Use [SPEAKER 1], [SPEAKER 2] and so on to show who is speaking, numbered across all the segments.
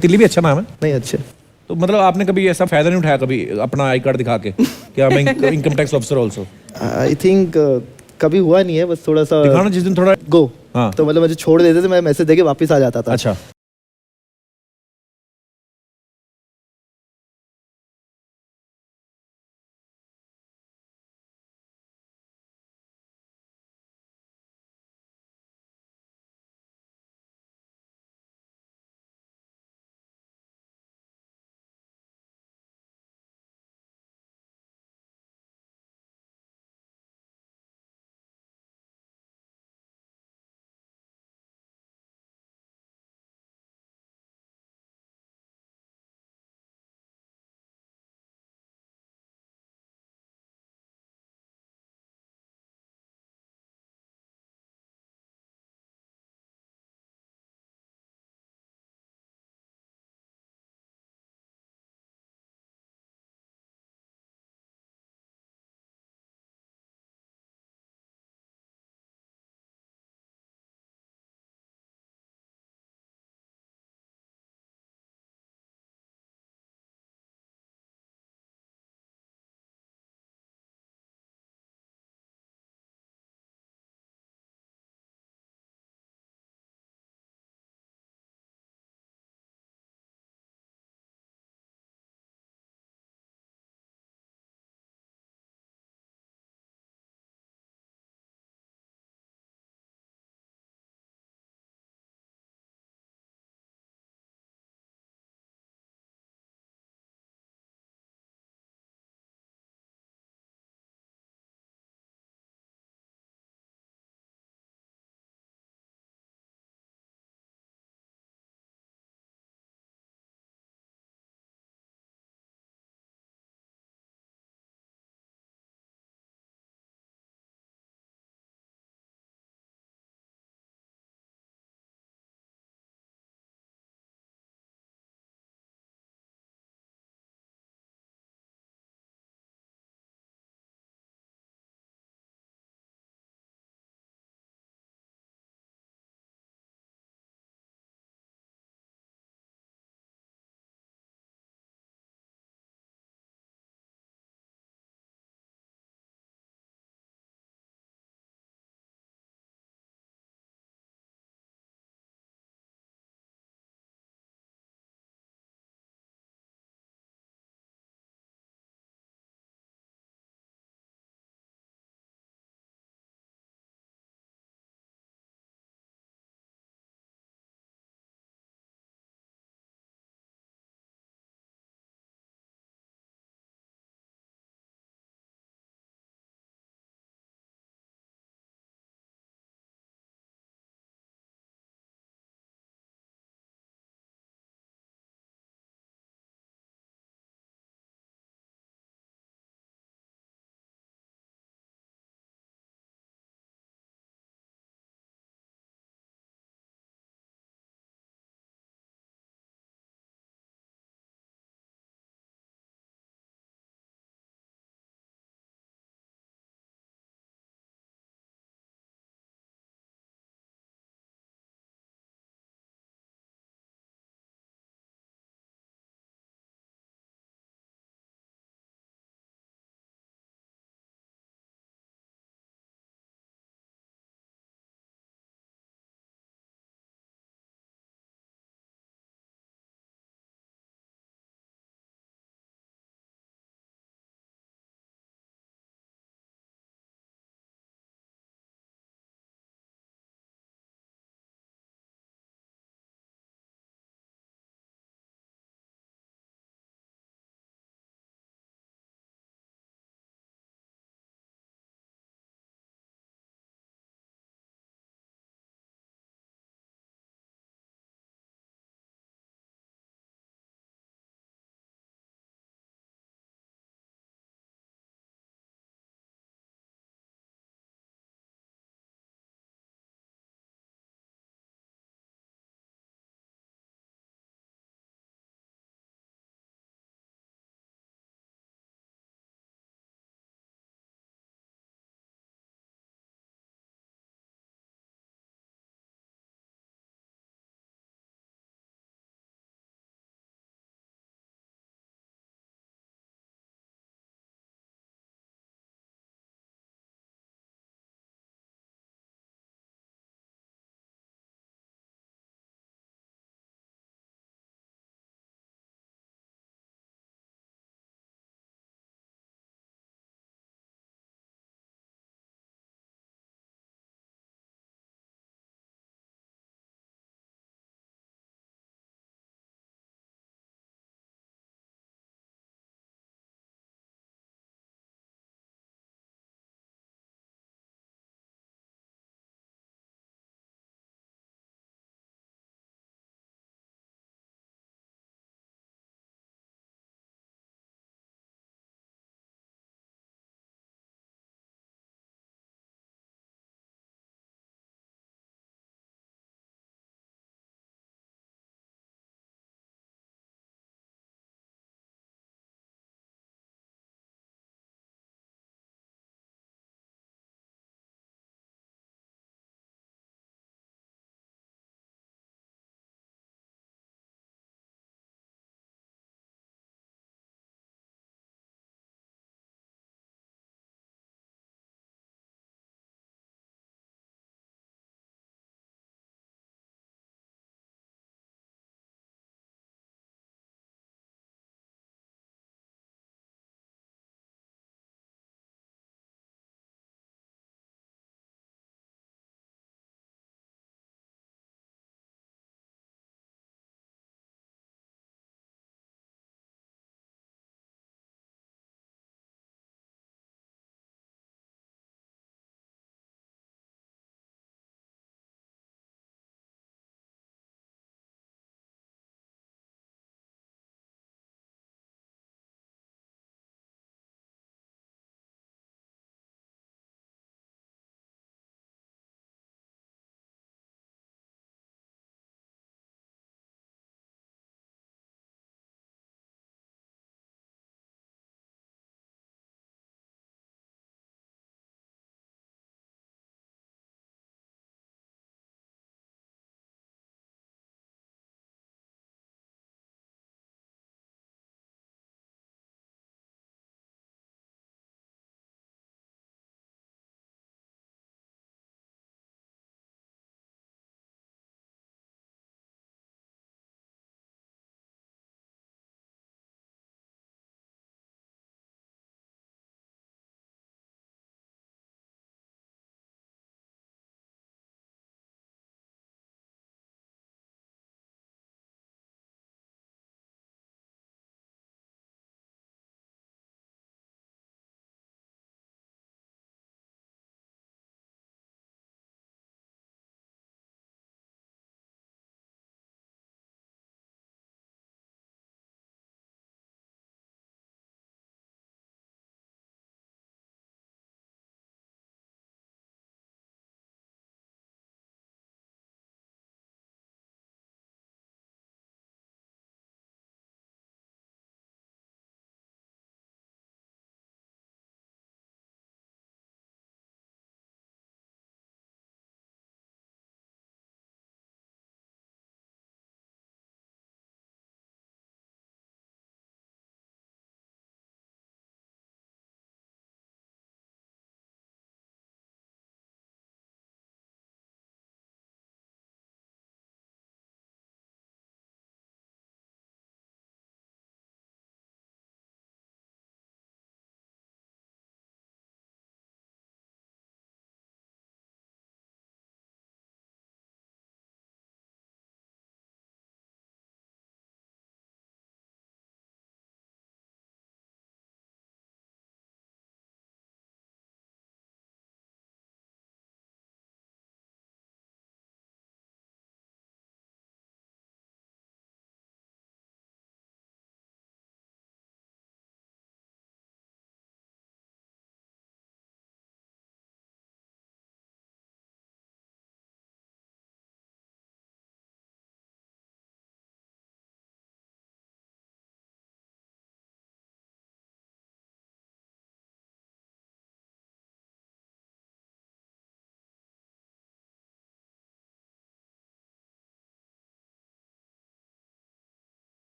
[SPEAKER 1] तिल्ली भी अच्छा नाम है।
[SPEAKER 2] नहीं अच्छे।
[SPEAKER 1] तो मतलब आपने कभी ऐसा फायदा नहीं उठाया कभी अपना आई कार्ड दिखा के कि I am income tax officer also?
[SPEAKER 2] I think कभी हुआ नहीं है, बस थोड़ा सा
[SPEAKER 1] दिखाना जिस दिन थोड़ा।
[SPEAKER 2] गो।
[SPEAKER 1] हाँ।
[SPEAKER 2] तो मतलब मुझे छोड़ देते थे, मैं मैसेज देके वापस आ जाता था।
[SPEAKER 1] अच्छा।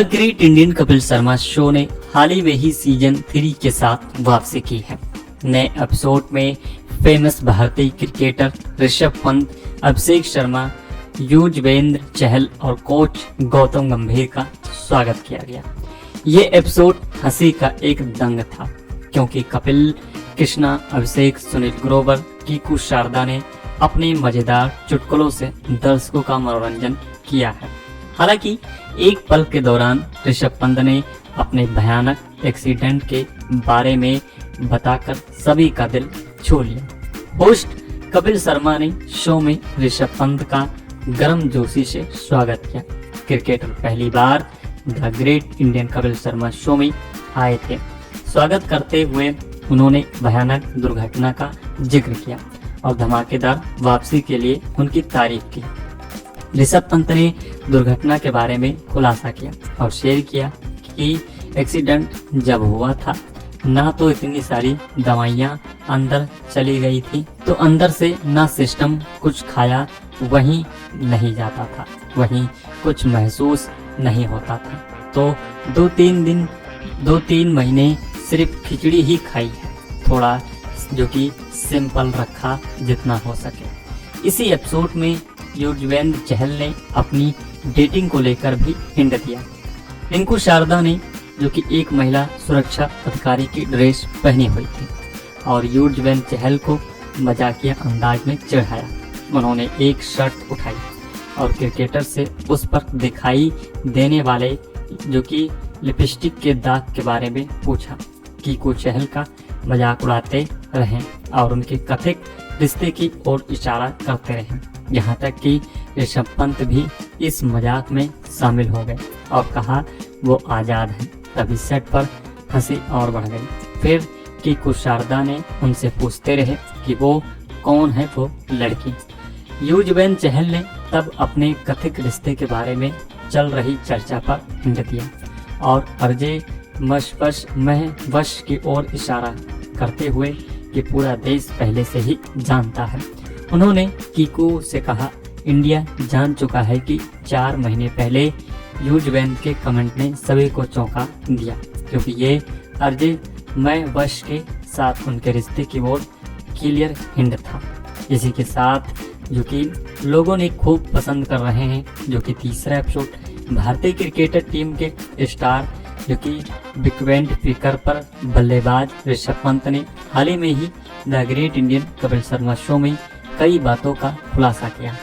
[SPEAKER 3] Great Indian Kapil Sharma show ने हाल ही में ही सीजन 3 के साथ वापसी की है। नए एपिसोड में फेमस भारतीय क्रिकेटर ऋषभ पंत, अभिषेक शर्मा, युजवेंद्र चहल और कोच गौतम गंभीर का स्वागत किया गया। ये एपिसोड हंसी का एक दंग था क्योंकि कपिल, कृष्णा, अभिषेक, सुनील ग्रोवर, कीकू शारदा ने अपने मजेदार चुटकुलों से दर्शकों का मनोरंजन किया है। हालांकि एक पल के दौरान ऋषभ पंत ने अपने भयानक एक्सीडेंट के बारे में बताकर सभी का दिल छू लिया। होस्ट कपिल शर्मा ने शो में ऋषभ पंत का गर्मजोशी से स्वागत किया। क्रिकेटर पहली बार the great Indian Kapil Sharma show में आए थे। स्वागत करते हुए उन्होंने भयानक दुर्घटना का जिक्र किया और धमाकेदार वापसी के लिए उनकी तारीफ की। ऋषभ पंत ने दुर्घटना के बारे में खुलासा किया और शेयर किया कि एक्सीडेंट जब हुआ था ना तो इतनी सारी दवाइयां अंदर चली गई थी, तो अंदर से ना सिस्टम कुछ खाया वहीं नहीं जाता था, वहीं कुछ महसूस नहीं होता था। तो 2-3 महीने सिर्फ खिचड़ी ही खाई है, थोड़ा जो कि सिंपल रखा जितना हो सके। इसी एपिसोड में युजवेंद्र चहल ने अपनी डेटिंग को लेकर भी हिंट दिया। रिंकू शारदा ने जो कि एक महिला सुरक्षा अधिकारी की ड्रेस पहनी हुई थी और युजवेंद्र चहल को मजाकिया अंदाज में चिढ़ाया। उन्होंने एक शर्ट उठाई और क्रिकेटर से उस पर दिखाई देने वाले जो कि लिपस्टिक के दाग के बारे में पूछा। कीकू चहल का मजाक उड़ाते रहे और उनके कथित रिश्ते की ओर इशारा करते रहे। यहाँ तक कि ऋषभ पंत भी इस मजाक में शामिल हो गए और कहा वो आजाद है। तभी सेट पर हंसी और बढ़ गई। फिर कीकू शारदा ने उनसे पूछते रहे कि वो कौन है वो लड़की। युजवेंद्र चहल ने तब अपने कथित रिश्ते के बारे में चल रही चर्चा पर हिंट दिया और अर्जे वश की ओर इशारा करते हुए कि पूरा देश पहले से ही जानता है। उन्होंने कीकू से कहा, इंडिया जान चुका है कि 4 महीने पहले युजवेंद्र के कमेंट ने सभी को चौंका दिया क्योंकि ये अर्जे वश के साथ उनके रिश्ते की ओर क्लियर हिंट था। इसी के साथ जो कि लोगों ने खूब पसंद कर रहे हैं जो कि तीसरा एपिसोड भारतीय क्रिकेटर टीम के स्टार जो कि विकेट कीपर पर बल्लेबाज ऋषभ पंत ने हाल ही में ही the great Indian Kapil Sharma show में कई बातों का खुलासा किया।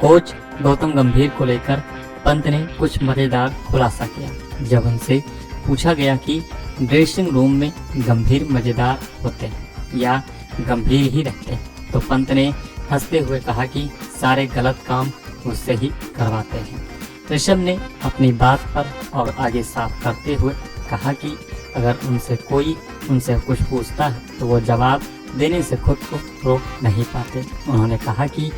[SPEAKER 3] कोच गौतम गंभीर को लेकर पंत ने कुछ मजेदार खुलासा किया। जब उनसे पूछा गया कि ड्रेसिंग रूम में गंभीर मजेदार होते हैं या गंभीर ही रहते हैं, तो पंत ने हंसते हुए कहा कि सारे गलत काम मुझसे ही करवाते हैं। ऋषभ ने अपनी बात पर और आगे साफ करते हुए कहा कि अगर उनसे कुछ पूछता है तो वो जवाब देने से खुद को रोक नहीं पाते। उन्होंने कहा कि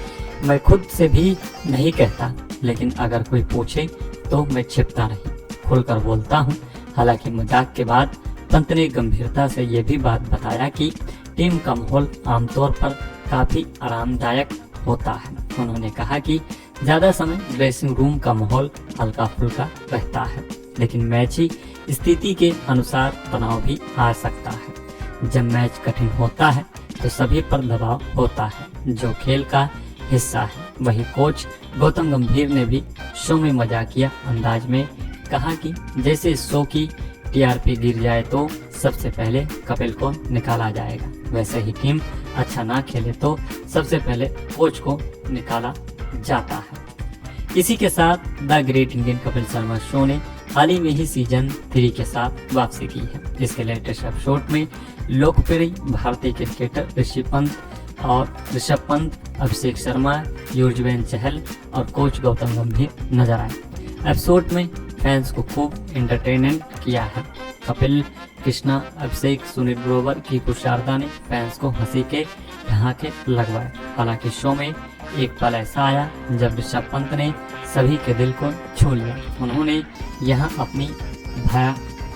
[SPEAKER 3] मैं खुद से भी नहीं कहता, लेकिन अगर कोई पूछे तो मैं छिपता नहीं, खुलकर बोलता हूँ। हालांकि मजाक के बाद पंत ने गंभीरता से ये भी बात बताया कि टीम का माहौल आमतौर पर काफी आरामदायक होता है। उन्होंने कहा कि ज्यादा समय ड्रेसिंग रूम का माहौल हल्का फुल्का रहता है, लेकिन मैच की स्थिति के अनुसार तनाव भी आ सकता है। जब मैच कठिन होता है तो सभी पर दबाव होता है जो खेल का हिस्सा है। वही कोच गौतम गंभीर ने भी शो में मजाकिया अंदाज में कहा कि जैसे शो की टीआरपी गिर जाए तो सबसे पहले कपिल को निकाला जाएगा, वैसे ही टीम अच्छा ना खेले तो सबसे पहले कोच को निकाला जाता है। इसी के साथ the great Indian Kapil Sharma show ने हाल ही में ही सीजन 3 के साथ वापसी की है। इसके लेटेस्ट एपिसोड में लोकप्रिय भारतीय क्रिकेटर ऋषभ पंत, अभिषेक शर्मा, युजवेंद्र चहल और कोच गौतम गंभीर नजर आए। एपिसोड में फैंस को खूब एंटरटेनमेंट किया है। कपिल, कृष्णा, अभिषेक, सुनील ग्रोवर, कीकू शारदा ने फैंस को हंसी के ठहाके लगवाए। हालांकि शो में एक पल ऐसा आया जब ऋषभ पंत ने सभी के दिल को छू लिया। उन्होंने यहाँ अपनी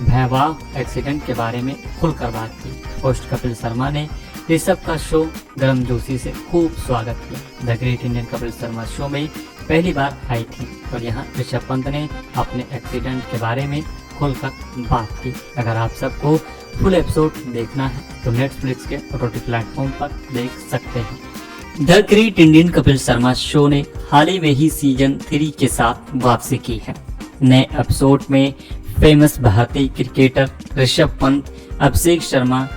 [SPEAKER 3] भयावह एक्सीडेंट के बारे में खुलकर बात की। होस्ट कपिल शर्मा ने ऋषभ का शो गर्मजोशी से खूब स्वागत किया। The great Indian Kapil Sharma show में पहली बार आई थी और यहाँ ऋषभ पंत ने अपने एक्सीडेंट के बारे में खुलकर बात की। अगर आप सबको फुल एपिसोड देखना है तो नेटफ्लिक्स के OTT प्लेटफॉर्म पर देख सकते हैं। The great Indian Kapil Sharma show ने हाल ही में ही सीजन 3 के साथ वापसी की है। नए एपिसोड में फेमस भारतीय क्रिकेटर ऋषभ पंत, अभिषेक शर्मा,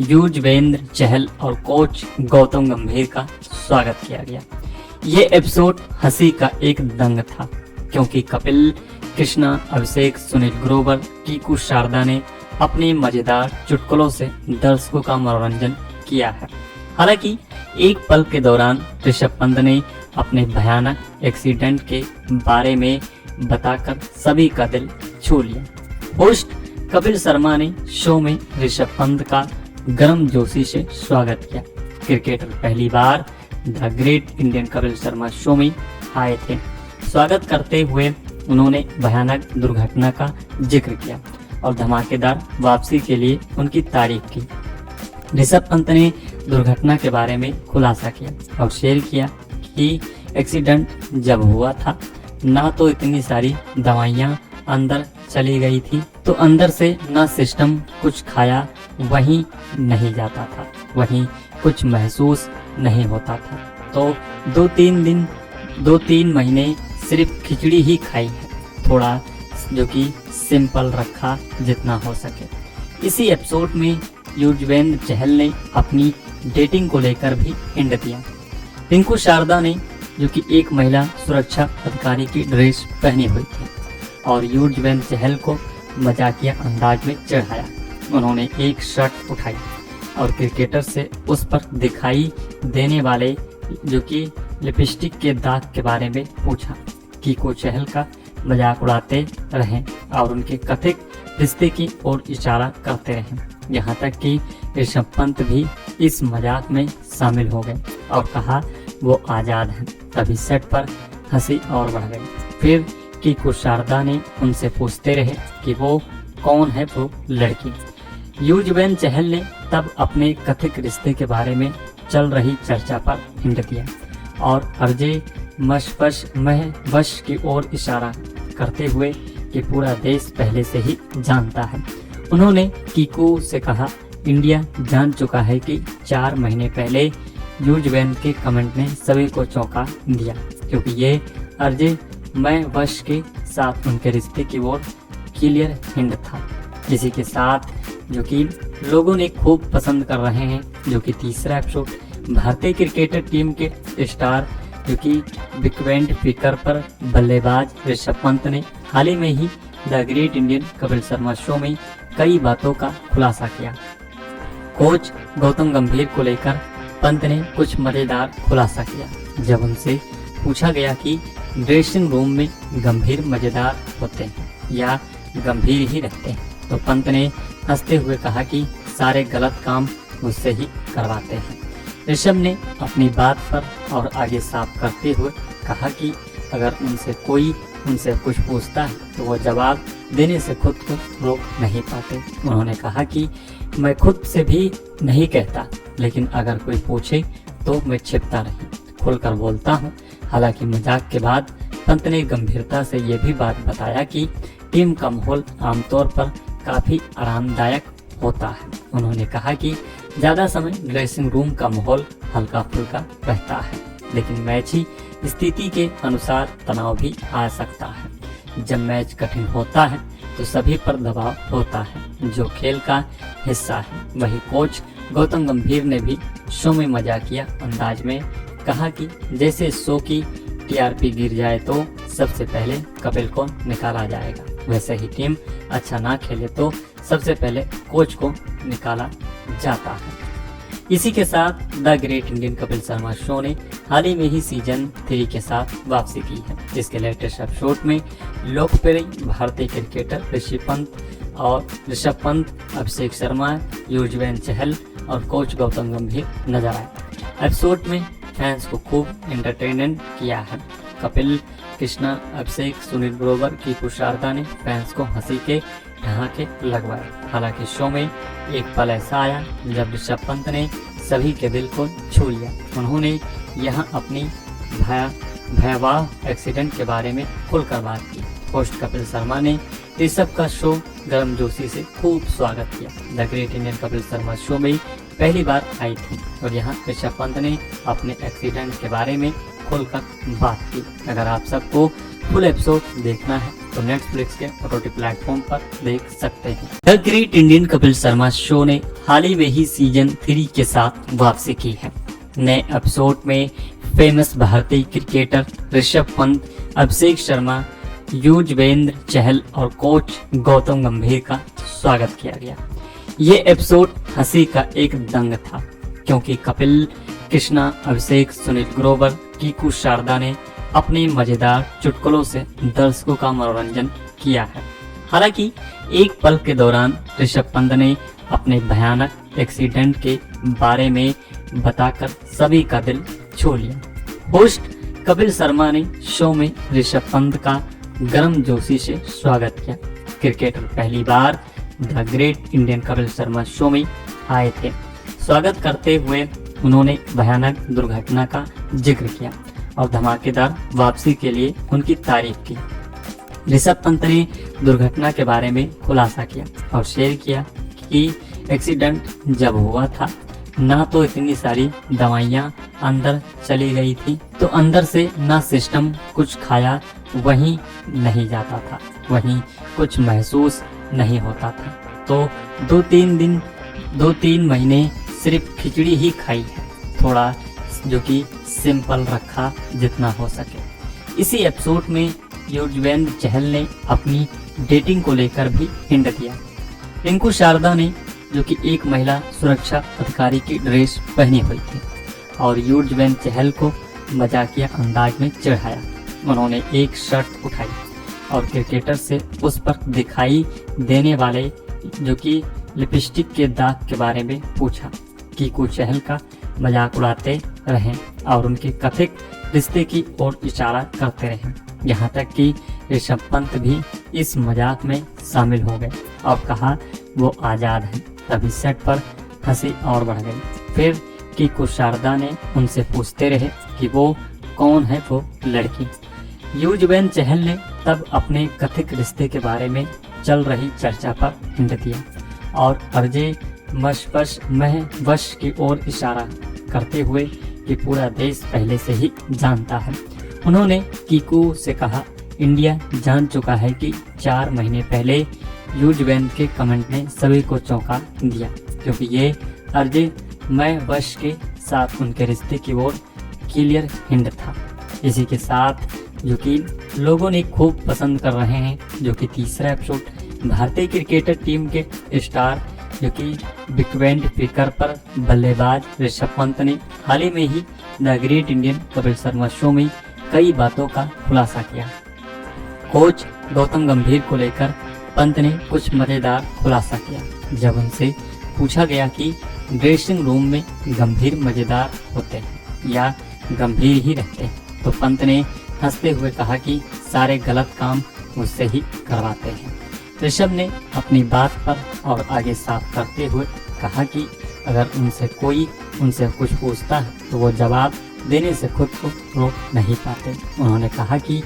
[SPEAKER 3] युजवेंद्र चहल और कोच गौतम गंभीर का स्वागत किया गया। ये एपिसोड हंसी का एक दंग था क्योंकि कपिल, कृष्णा, अभिषेक, सुनील ग्रोवर, कीकू शारदा ने अपने मजेदार चुटकुलों से दर्शकों का मनोरंजन किया है। हालांकि एक पल के दौरान ऋषभ पंत ने अपने भयानक एक्सीडेंट के बारे में बताकर सभी का दिल छू लिया। होस्ट कपिल शर्मा ने शो में ऋषभ पंत का गर्मजोशी से स्वागत किया। क्रिकेटर पहली बार the great Indian Kapil Sharma show में आए थे। स्वागत करते हुए उन्होंने भयानक दुर्घटना का जिक्र किया और धमाकेदार वापसी के लिए उनकी तारीफ की। ऋषभ पंत ने दुर्घटना के बारे में खुलासा किया और शेयर किया कि एक्सीडेंट जब हुआ था ना तो इतनी सारी दवाइयां अंदर चली गई थी, तो अंदर से ना सिस्टम कुछ खाया, वहीं नहीं जाता था, वहीं कुछ महसूस नहीं होता था। तो 2-3 महीने सिर्फ खिचड़ी ही खाई है, थोड़ा जो कि सिंपल रखा जितना हो सके। इसी एपिसोड में युजवेंद्र चहल ने अपनी डेटिंग को लेकर भी हिंट दिया। रिंकू शारदा ने जो कि एक महिला सुरक्षा अधिकारी की ड्रेस पहनी हुई थी और युजवेंद्र चहल को मजाकिया अंदाज में चढ़ाया। उन्होंने एक शर्ट उठाई और क्रिकेटर से उस पर दिखाई देने वाले जो कि लिपस्टिक के दाग के बारे में पूछा। कीकू चहल का मजाक उड़ाते रहे और उनके कथित रिश्ते की ओर इशारा करते रहे। यहाँ तक कि ऋषभ पंत भी इस मजाक में शामिल हो गए और कहा वो आजाद हैं। तभी सेट पर हंसी और बढ़ गई। फिर कीकू शारदा ने उनसे पूछते रहे कि वो कौन है वो लड़की। युजवेंद्र चहल ने तब अपने कथित रिश्ते के बारे में चल रही चर्चा पर हिंट दिया और अर्जे महवश की ओर इशारा करते हुए कि पूरा देश पहले से ही जानता है। उन्होंने कीकू से कहा, इंडिया जान चुका है कि 4 महीने पहले युजवेंद्र के कमेंट ने सभी को चौंका दिया क्योंकि ये अर्जे महवश के साथ उनके रिश्ते की ओर क्लियर हिंट था। इसी के साथ जो कि लोगों ने खूब पसंद कर रहे हैं जो कि तीसरा एपिसोड भारतीय क्रिकेटर टीम के स्टार जो कि विकेट कीपर पर बल्लेबाज ऋषभ पंत ने हाल ही में ही the great Indian Kapil Sharma show में कई बातों का खुलासा किया। कोच गौतम गंभीर को लेकर पंत ने कुछ मजेदार खुलासा किया। जब उनसे पूछा गया कि ड्रेसिंग रूम में गंभीर मजेदार होते हैं या गंभीर ही रहते हैं, तो पंत ने हंसते हुए कहा कि सारे गलत काम मुझसे ही करवाते हैं। ऋषभ ने अपनी बात पर और आगे साफ करते हुए कहा कि अगर कोई उनसे कुछ पूछता है तो वो जवाब देने से खुद को रोक नहीं पाते। उन्होंने कहा कि मैं खुद से भी नहीं कहता, लेकिन अगर कोई पूछे तो मैं छिपता नहीं, खुलकर बोलता हूँ। हालांकि मजाक के बाद पंत ने गंभीरता से ये भी बात बताया कि टीम का माहौल आमतौर पर काफी आरामदायक होता है। उन्होंने कहा कि ज्यादा समय ड्रेसिंग रूम का माहौल हल्का फुल्का रहता है, लेकिन मैच ही स्थिति के अनुसार तनाव भी आ सकता है। जब मैच कठिन होता है तो सभी पर दबाव होता है, जो खेल का हिस्सा है। वही कोच गौतम गंभीर ने भी शो में मजाकिया अंदाज में कहा कि जैसे शो की टीआरपी गिर जाए तो सबसे पहले कपिल को निकाला जाएगा, वैसे ही टीम अच्छा ना खेले तो सबसे पहले कोच को निकाला जाता है। इसी के साथ the great Indian Kapil Sharma show ने हाल ही में ही सीजन 3 के साथ वापसी की है, जिसके लेटेस्ट एपिसोड में लोकप्रिय भारतीय क्रिकेटर ऋषभ पंत, अभिषेक शर्मा, युजवेंद्र चहल और कोच गौतम गंभीर नजर आए। एपिसोड में फैंस को खूब एंटरटेनमेंट किया है। कपिल, कृष्णा, अभिषेक, सुनील ग्रोवर, कीकू शारदा ने फैंस को हंसी के ठहाके लगवाए। हालांकि शो में एक पल ऐसा आया जब ऋषभ पंत ने सभी के दिल को छू लिया। उन्होंने यहाँ अपनी भयावह एक्सीडेंट के बारे में खुलकर बात की। होस्ट कपिल शर्मा ने ऋषभ का शो गर्मजोशी से खूब स्वागत किया। The great Indian Kapil Sharma show में पहली बार आई थी और यहाँ ऋषभ पंत ने अपने एक्सीडेंट के बारे में खुलकर बात की। अगर आप सबको फुल एपिसोड देखना है तो नेटफ्लिक्स के OTT प्लेटफॉर्म पर देख सकते हैं। The great Indian Kapil Sharma show ने हाल ही में ही सीजन 3 के साथ वापसी की है। नए एपिसोड में फेमस भारतीय क्रिकेटर ऋषभ पंत, अभिषेक शर्मा, युजवेंद्र चहल और कोच गौतम गंभीर का स्वागत किया गया। ये एपिसोड हंसी का एक दंग था क्योंकि कपिल, कृष्णा, अभिषेक, सुनील ग्रोवर, कीकू शारदा ने अपने मजेदार चुटकुलों से दर्शकों का मनोरंजन किया है। हालांकि एक पल के दौरान ऋषभ पंत ने अपने भयानक एक्सीडेंट के बारे में बताकर सभी का दिल छू लिया। होस्ट कपिल शर्मा ने शो में ऋषभ पंत का गर्मजोशी से स्वागत किया। क्रिकेटर पहली बार the great Indian Kapil Sharma show में आए थे। स्वागत करते हुए उन्होंने भयानक दुर्घटना का जिक्र किया और धमाकेदार वापसी के लिए उनकी तारीफ की। ऋषभ पंत ने दुर्घटना के बारे में खुलासा किया और शेयर किया कि एक्सीडेंट जब हुआ था ना तो इतनी सारी दवाइयां अंदर चली गई थी, तो अंदर से ना सिस्टम कुछ खाया वहीं नहीं जाता था, वहीं कुछ महसूस नहीं होता था। तो 2-3 महीने सिर्फ खिचड़ी ही खाई है, थोड़ा जो कि सिंपल रखा जितना हो सके। इसी एपिसोड में युजवेंद्र चहल ने अपनी डेटिंग को लेकर भी हिंट दिया। रिंकू शारदा ने जो कि एक महिला सुरक्षा अधिकारी की ड्रेस पहनी हुई थी और युजवेंद्र चहल को मजाकिया अंदाज में चढ़ाया। उन्होंने एक शर्त उठाई और क्रिकेटर से उस पर दिखाई देने वाले जो कि लिपस्टिक के दाग के बारे में पूछा। कीकू चहल का मजाक उड़ाते रहे और उनके कथित रिश्ते की ओर इशारा करते रहे। यहाँ तक कि ऋषभ पंत भी इस मजाक में शामिल हो गए और कहा वो आजाद है। तभी सेट पर हंसी और बढ़ गई। फिर कीकू शारदा ने उनसे पूछते रहे कि वो कौन है वो लड़की। युजवेंद्र चहल ने तब अपने कथित रिश्ते के बारे में चल रही चर्चा पर हिंट दिया और अर्जे वश की ओर इशारा करते हुए कि पूरा देश पहले से ही जानता है। उन्होंने कीकू से कहा, इंडिया जान चुका है कि 4 महीने पहले युजवेंद्र के कमेंट ने सभी को चौंका दिया क्योंकि ये अर्जे वश के साथ उनके रिश्ते की ओर क्लियर हिंट था। इसी के साथ जो कि लोगों ने खूब पसंद कर रहे हैं जो कि तीसरा एपिसोड भारतीय क्रिकेटर टीम के स्टार जो कि विकेट कीपर पर बल्लेबाज ऋषभ पंत ने हाल ही में ही the great Indian Kapil Sharma show में कई बातों का खुलासा किया। कोच गौतम गंभीर को लेकर पंत ने कुछ मजेदार खुलासा किया। जब उनसे पूछा गया कि ड्रेसिंग रूम में गंभीर मजेदार होते हैं या गंभीर ही रहते हैं, तो पंत ने हंसते हुए कहा कि सारे गलत काम मुझसे ही करवाते हैं। ऋषभ ने अपनी बात पर और आगे साफ करते हुए कहा कि अगर कोई उनसे कुछ पूछता है तो वो जवाब देने से खुद को रोक नहीं पाते। उन्होंने कहा कि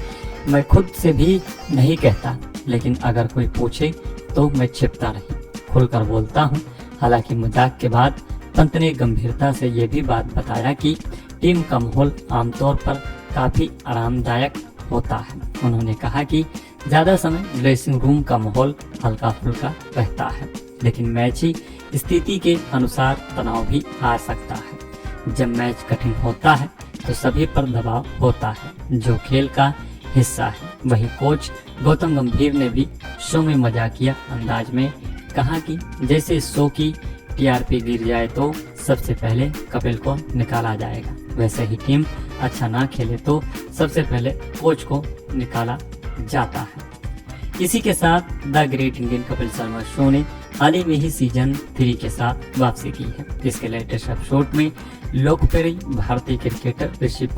[SPEAKER 3] मैं खुद से भी नहीं कहता, लेकिन अगर कोई पूछे तो मैं छिपता नहीं, खुलकर बोलता हूँ। हालांकि मजाक के बाद पंत ने गंभीरता से ये भी बात बताया कि टीम का माहौल आमतौर पर काफी आरामदायक होता है। उन्होंने कहा कि ज्यादा समय ड्रेसिंग रूम का माहौल हल्का फुल्का रहता है, लेकिन मैची स्थिति के अनुसार तनाव भी आ सकता है। जब मैच कठिन होता है तो सभी पर दबाव होता है जो खेल का हिस्सा है। वही कोच गौतम गंभीर ने भी शो में मजाकिया अंदाज में कहा कि जैसे शो की टीआरपी गिर जाए तो सबसे पहले कपिल को निकाला जाएगा, वैसे ही टीम अच्छा ना खेले तो सबसे पहले कोच को निकाला जाता है। इसी के साथ the great Indian Kapil Sharma show ने हाल ही में ही सीजन 3 के साथ वापसी की है। इसके लेटेस्ट एपिसोड में लोकप्रिय भारतीय क्रिकेटर ऋषभ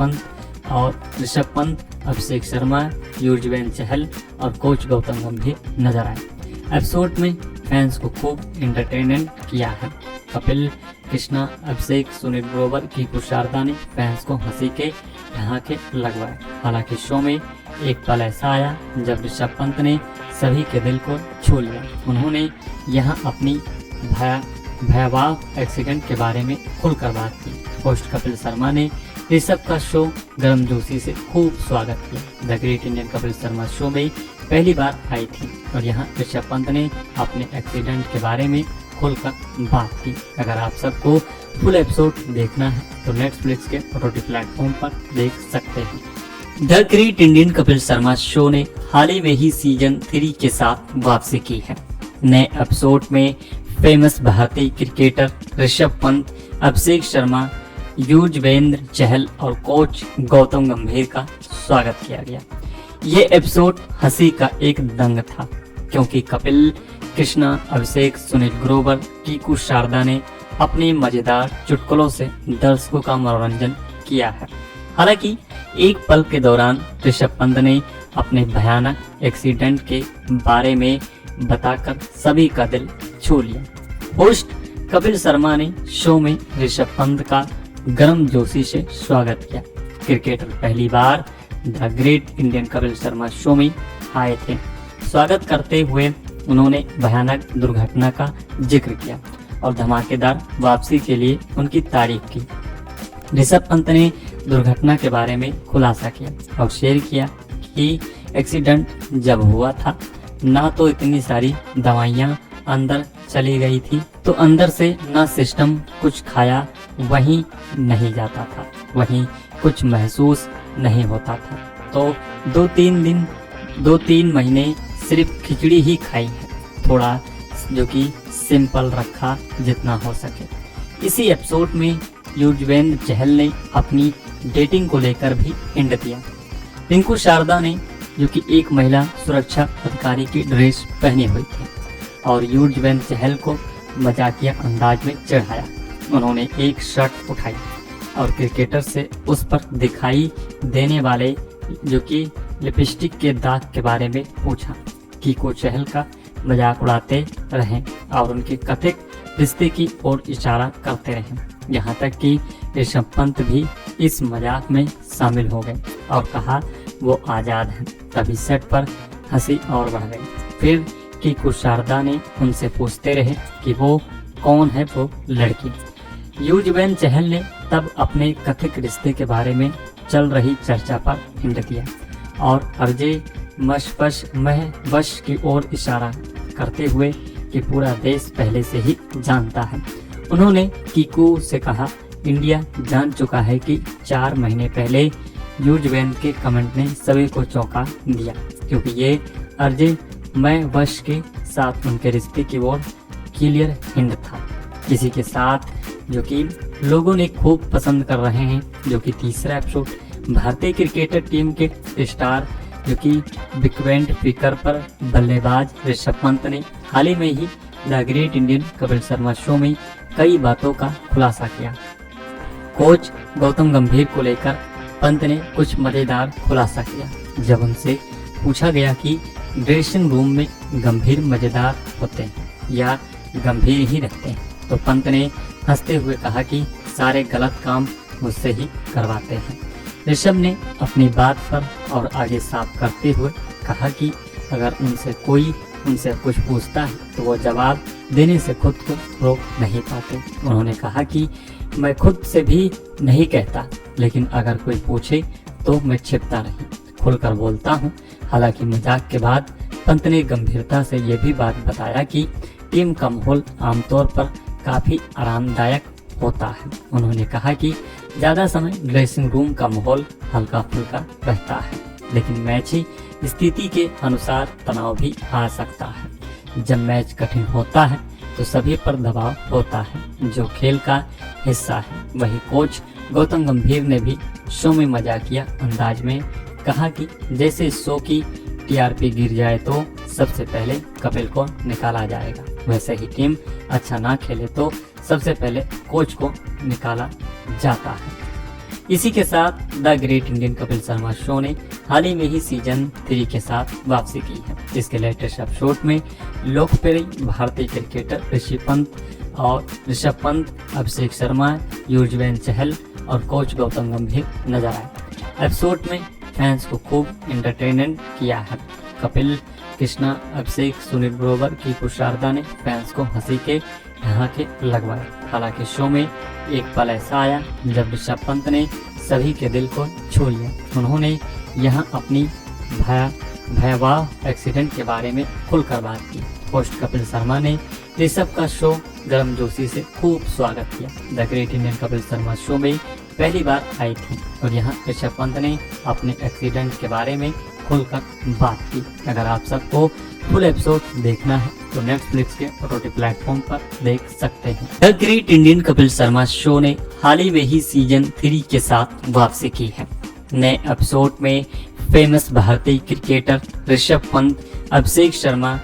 [SPEAKER 3] पंत, अभिषेक शर्मा, युजवेंद्र चहल और कोच गौतम गंभीर नजर आए। एपिसोड में फैंस को खूब एंटरटेनमेंट किया है। कपिल कृष्णा, अभिषेक, सुनील ग्रोवर की शारदा ने फैंस को हंसी के ठहाके लगवाए। हालांकि शो में एक पल ऐसा आया जब ऋषभ पंत ने सभी के दिल को छू लिया। उन्होंने यहां अपनी भयावह एक्सीडेंट के बारे में खुलकर बात की। होस्ट कपिल शर्मा ने ऋषभ का शो गर्मजोशी से खूब स्वागत किया। The great Indian Kapil Sharma show में पहली बार आई थी और यहाँ ऋषभ पंत ने अपने एक्सीडेंट के बारे में खुलकर बात की। अगर आप सबको फुल एपिसोड देखना है तो नेटफ्लिक्स के OTT प्लेटफॉर्म पर देख सकते हैं। The great Indian Kapil Sharma show ने हाल ही में ही सीजन 3 के साथ वापसी की है। नए एपिसोड में फेमस भारतीय क्रिकेटर ऋषभ पंत, अभिषेक शर्मा, युजवेंद्र चहल और कोच गौतम गंभीर का स्वागत किया गया। ये एपिसोड हंसी का एक दंग था क्योंकि कपिल, कृष्णा, अभिषेक, सुनील ग्रोवर, कीकू शारदा ने अपने मजेदार चुटकुलों से दर्शकों का मनोरंजन किया है। हालांकि एक पल के दौरान ऋषभ पंत ने अपने भयानक एक्सीडेंट के बारे में बताकर सभी का दिल छू लिया। होस्ट कपिल शर्मा ने शो में ऋषभ पंत का गर्मजोशी से स्वागत किया। क्रिकेटर पहली बार the great Indian Kapil Sharma show में आए थे। स्वागत करते हुए उन्होंने भयानक दुर्घटना का जिक्र किया और धमाकेदार वापसी के लिए उनकी तारीफ की। ऋषभ पंत ने दुर्घटना के बारे में खुलासा किया और शेयर किया कि एक्सीडेंट जब हुआ था ना तो इतनी सारी दवाइयां अंदर चली गई थी, तो अंदर से ना सिस्टम कुछ खाया वहीं नहीं जाता था, वहीं कुछ महसूस नहीं होता था। तो 2-3 महीने सिर्फ खिचड़ी ही खाई है, थोड़ा जो कि सिंपल रखा जितना हो सके। इसी एपिसोड में युजवेंद्र चहल ने अपनी डेटिंग को लेकर भी हिंट दिया। रिंकू शारदा ने जो कि एक महिला सुरक्षा अधिकारी की ड्रेस पहनी हुई थी और युजवेंद्र चहल को मजाकिया अंदाज में चढ़ाया। उन्होंने एक शर्ट उठाई और क्रिकेटर से उस पर दिखाई देने वाले जो कि लिपस्टिक के दाग के बारे में पूछा। कीकू चहल का मजाक उड़ाते रहे और उनके कथित रिश्ते की ओर इशारा करते रहे। यहाँ तक कि ऋषभ पंत भी इस मजाक में शामिल हो गए और कहा वो आजाद हैं। तभी सेट पर हंसी और बढ़ गई। फिर कीकू शारदा ने उनसे पूछते रहे कि वो कौन है वो लड़की। युजवेंद्र चहल ने तब अपने कथित रिश्ते के बारे में चल रही चर्चा पर हिंट दिया और अरजे महवश की ओर इशारा करते हुए कि पूरा देश पहले से ही जानता है। उन्होंने कीकू से कहा, इंडिया जान चुका है कि 4 महीने पहले युजवेंद्र के कमेंट ने सभी को चौंका दिया क्योंकि ये अरजे महवश के साथ उनके रिश्ते की ओर क्लियर हिंट था। इसी के साथ जो कि लोगों ने खूब पसंद कर रहे हैं जो कि तीसरा एपिसोड भारतीय क्रिकेटर टीम के स्टार जो कि विकेट कीपर पर बल्लेबाज ऋषभ पंत ने हाल ही में ही the great Indian Kapil Sharma show में कई बातों का खुलासा किया। कोच गौतम गंभीर को लेकर पंत ने कुछ मजेदार खुलासा किया। जब उनसे पूछा गया कि ड्रेसिंग रूम में गंभीर मजेदार होते हैं या गंभीर ही रहते हैं, तो पंत ने हंसते हुए कहा कि सारे गलत काम मुझसे ही करवाते हैं। ऋषभ ने अपनी बात पर और आगे साफ करते हुए कहा कि अगर उनसे कुछ पूछता है तो वो जवाब देने से खुद को रोक नहीं पाते। उन्होंने कहा कि मैं खुद से भी नहीं कहता, लेकिन अगर कोई पूछे तो मैं छिपता नहीं, खुलकर बोलता हूँ। हालांकि मजाक के बाद पंत ने गंभीरता से ये भी बात बताया कि टीम का माहौल आमतौर पर काफी आरामदायक होता है। उन्होंने कहा कि ज्यादा समय ड्रेसिंग रूम का माहौल हल्का फुल्का रहता है, लेकिन मैच की स्थिति के अनुसार तनाव भी आ सकता है। जब मैच कठिन होता है तो सभी पर दबाव होता है जो खेल का हिस्सा है। वही कोच गौतम गंभीर ने भी शो में मजाकिया अंदाज में कहा कि जैसे शो की टीआरपी गिर जाए तो सबसे पहले कपिल को निकाला जाएगा, वैसे ही टीम अच्छा ना खेले तो सबसे पहले कोच को निकाला जाता है। इसी के साथ the great Indian Kapil Sharma show ने हाल ही में ही सीजन 3 के साथ वापसी की है। इसके लेटेस्ट एपिसोड में लोकप्रिय भारतीय क्रिकेटर ऋषभ पंत और ऋषभ पंत, अभिषेक शर्मा, युजवेंद्र चहल और कोच गौतम गंभीर नजर आए। एपिसोड में फैंस को खूब एंटरटेनमेंट किया है। कपिल, कृष्णा, अभिषेक, सुनील ग्रोवर, कीकू शारदा ने फैंस को हंसी के ठहाके लगवाए। हालांकि शो में एक पल ऐसा आया जब ऋषभ पंत ने सभी के दिल को छू लिया। उन्होंने यहां अपनी भयावह एक्सीडेंट के बारे में खुलकर बात की। होस्ट कपिल शर्मा ने ऋषभ का शो गर्मजोशी से खूब स्वागत किया। The great Indian Kapil Sharma show में पहली बार आई थी और यहाँ ऋषभ पंत ने अपने एक्सीडेंट के बारे में खुलकर बात की। अगर आप सबको फुल एपिसोड देखना है तो नेटफ्लिक्स के OTT प्लेटफॉर्म पर देख सकते हैं। The great Indian Kapil Sharma show ने हाल ही में ही सीजन 3 के साथ वापसी की है। नए एपिसोड में फेमस भारतीय क्रिकेटर ऋषभ पंत, अभिषेक शर्मा,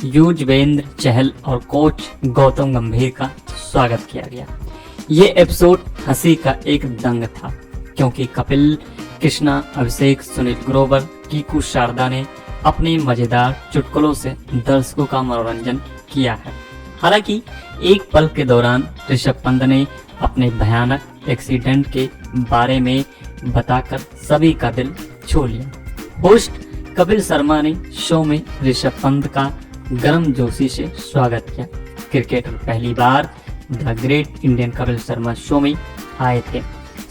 [SPEAKER 3] युजवेंद्र चहल और कोच गौतम गंभीर का स्वागत किया गया। ये एपिसोड हंसी का एक दंग था क्योंकि कपिल, कृष्णा, अभिषेक, सुनील ग्रोवर, कीकू शारदा ने अपने मजेदार चुटकुलों से दर्शकों का मनोरंजन किया है। हालांकि एक पल के दौरान ऋषभ पंत ने अपने भयानक एक्सीडेंट के बारे में बताकर सभी का दिल छू लिया। होस्ट कपिल शर्मा ने शो में ऋषभ पंत का गर्मजोशी से स्वागत किया। क्रिकेटर पहली बार the great Indian Kapil Sharma show में आए थे।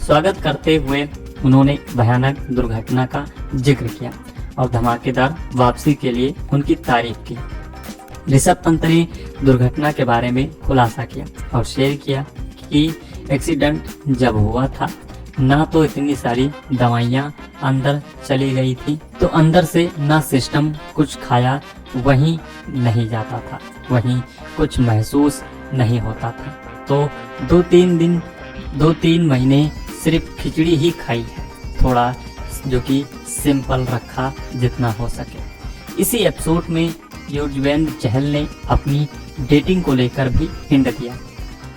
[SPEAKER 3] स्वागत करते हुए उन्होंने भयानक दुर्घटना का जिक्र किया और धमाकेदार वापसी के लिए उनकी तारीफ की। ऋषभ पंत ने दुर्घटना के बारे में खुलासा किया और शेयर किया कि एक्सीडेंट जब हुआ था ना तो इतनी सारी दवाइयां अंदर चली गई थी, तो अंदर से ना सिस्टम कुछ खाया वहीं नहीं जाता था, वहीं कुछ महसूस नहीं होता था। तो 2-3 महीने सिर्फ खिचड़ी ही खाई है, थोड़ा जो कि सिंपल रखा जितना हो सके। इसी एपिसोड में युजवेंद्र चहल ने अपनी डेटिंग को लेकर भी हिंट दिया।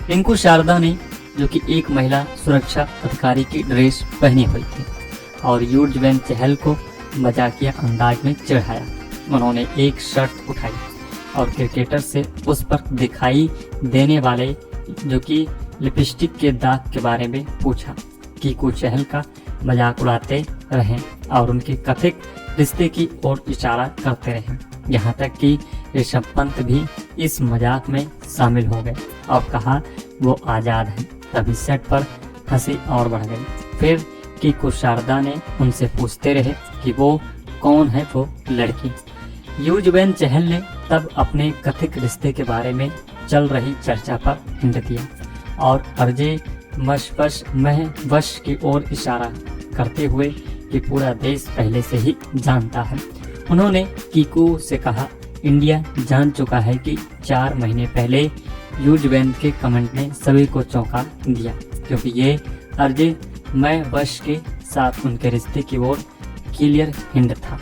[SPEAKER 3] रिंकू शारदा ने जो कि एक महिला सुरक्षा अधिकारी की ड्रेस पहनी हुई थी और युजवेंद्र चहल को मजाकिया अंदाज में चिढ़ाया। उन्होंने एक शर्त उठाई और क्रिकेटर से उस पर दिखाई देने वाले जो कि लिपस्टिक के दाग के बारे में पूछा। कीकू चहल का मजाक उड़ाते रहे और उनके कथित रिश्ते की ओर इशारा करते रहे। यहाँ तक कि ऋषभ पंत भी इस मजाक में शामिल हो गए और कहा वो आजाद है। तभी सेट पर हंसी और बढ़ गई। फिर कीकू शारदा ने उनसे पूछते रहे कि वो कौन है वो लड़की। युजवेंद्र चहल ने तब अपने कथित रिश्ते के बारे में चल रही चर्चा पर हिंट दिया और अर्जे वश की ओर इशारा करते हुए कि पूरा देश पहले से ही जानता है। उन्होंने कीकू से कहा, इंडिया जान चुका है कि 4 महीने पहले युजवेंद्र के कमेंट ने सभी को चौंका दिया क्योंकि ये अर्जे वश के साथ उनके रिश्ते की ओर क्लियर हिंट था।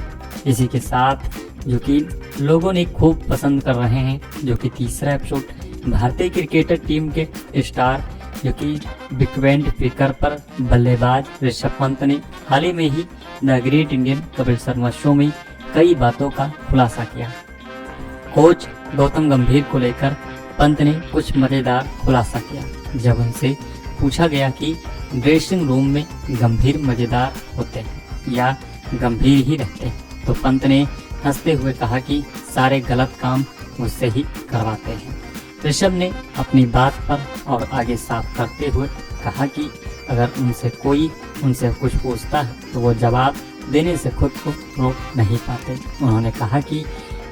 [SPEAKER 3] इसी के साथ जो कि लोगों ने खूब पसंद कर रहे हैं जो कि तीसरा एपिसोड भारतीय क्रिकेटर टीम के स्टार जो कि विकेट कीपर पर बल्लेबाज ऋषभ पंत ने हाल ही में ही the great Indian Kapil Sharma show में कई बातों का खुलासा किया। कोच गौतम गंभीर को लेकर पंत ने कुछ मजेदार खुलासा किया। जब उनसे पूछा गया कि ड्रेसिंग रूम में गंभीर मजेदार होते हैं या गंभीर ही रहते हैं, तो पंत ने हंसते हुए कहा कि सारे गलत काम मुझसे ही करवाते हैं। ऋषभ ने अपनी बात पर और आगे साफ करते हुए कहा कि अगर कोई उनसे कुछ पूछता है तो वो जवाब देने से खुद को रोक नहीं पाते। उन्होंने कहा कि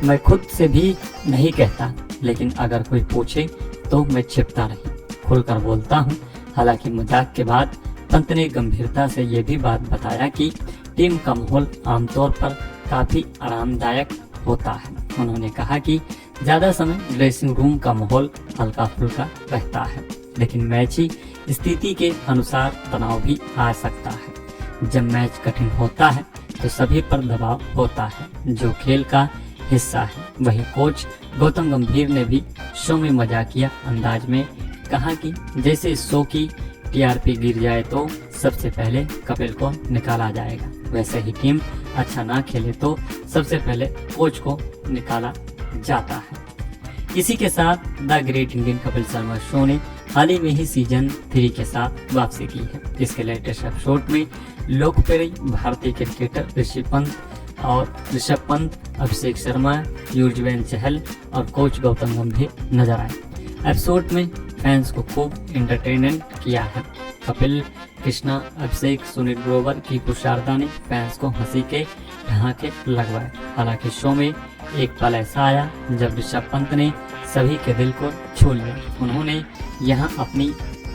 [SPEAKER 3] मैं खुद से भी नहीं कहता, लेकिन अगर कोई पूछे तो मैं छिपता नहीं, खुलकर बोलता हूँ। हालांकि मजाक के बाद पंत ने गंभीरता से ये भी बात बताया कि टीम का माहौल आमतौर पर काफी आरामदायक होता है। उन्होंने कहा कि ज्यादा समय ड्रेसिंग रूम का माहौल हल्का फुल्का रहता है, लेकिन मैची स्थिति के अनुसार तनाव भी आ सकता है। जब मैच कठिन होता है तो सभी पर दबाव होता है, जो खेल का हिस्सा है। वहीं कोच गौतम गंभीर ने भी शो में मजाकिया अंदाज में कहा कि जैसे शो की टीआरपी गिर जाए तो सबसे पहले कपिल को निकाला जाएगा, वैसे ही टीम अच्छा ना खेले तो सबसे पहले कोच को निकाला जाता है। इसी के साथ the great Indian Kapil Sharma show ने हाल ही में ही सीजन 3 के साथ वापसी की है। इसके लेटेस्ट एपिसोड में लोकप्रिय भारतीय क्रिकेटर ऋषभ पंत, अभिषेक शर्मा, युजवेंद्र चहल और कोच गौतम गंभीर नजर आए। एपिसोड में फैंस को खूब एंटरटेनमेंट किया है। कपिल, कृष्णा, अभिषेक, सुनील ग्रोवर, कीकू शारदा ने फैंस को हंसी के ठहाके लगवाए। हालांकि शो में एक पल ऐसा आया जब ऋषभ पंत ने सभी के दिल को छू लिया। उन्होंने यहां अपनी